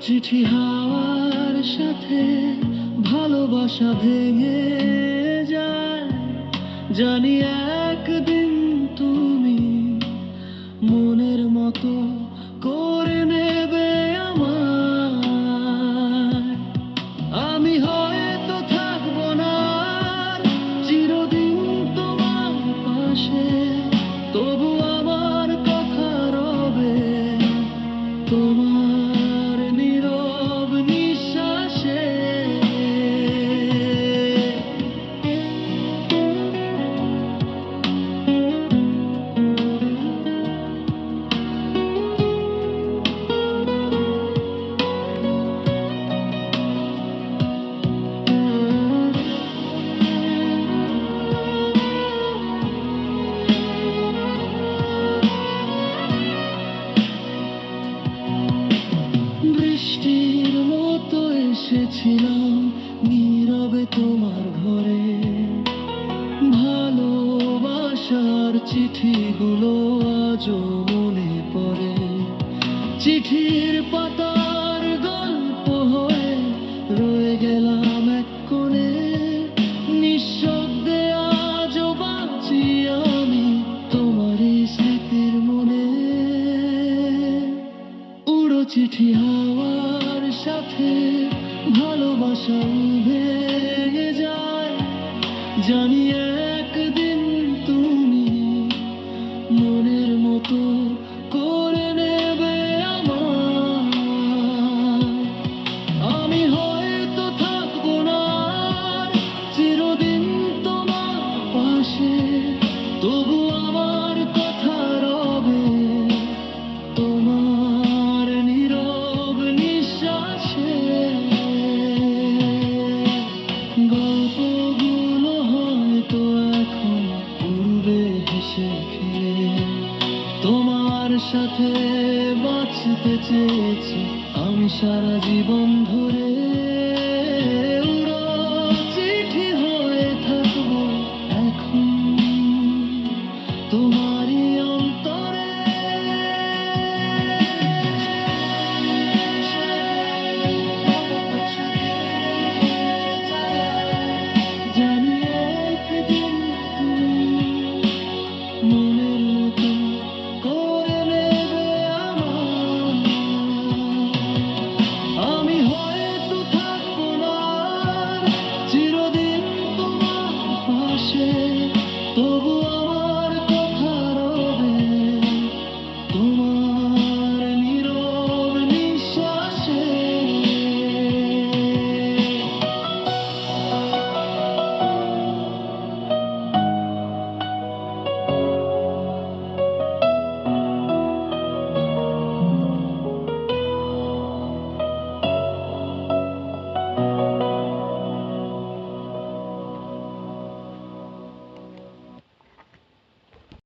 চিঠি হাওয়ার সাথে ভালোবাসা ভেঙে যায়, জানি একদিন তুমি মনের মতো করে নেবে আমায়। আমি হয়তো থাকবো না আর চিরদিন তোমার পাশে, তবু আমার কথা রবে তোমার নীরব নিঃশ্বাসে। বৃষ্টির মতো এসেছিলাম নীরবে তোমার ঘরে, ভালোবাসার চিঠিগুলো আজও মনে পড়ে। চিঠির পাতার গল্প হয়ে রয়ে গেলাম এক কোণে, নিঃশব্দে আজও বাঁচি আমি তোমারই স্মৃতির মনে। উড়ো চিঠি হাওয়ার সাথে ভালোবাসা ভেঙে যায়, জানি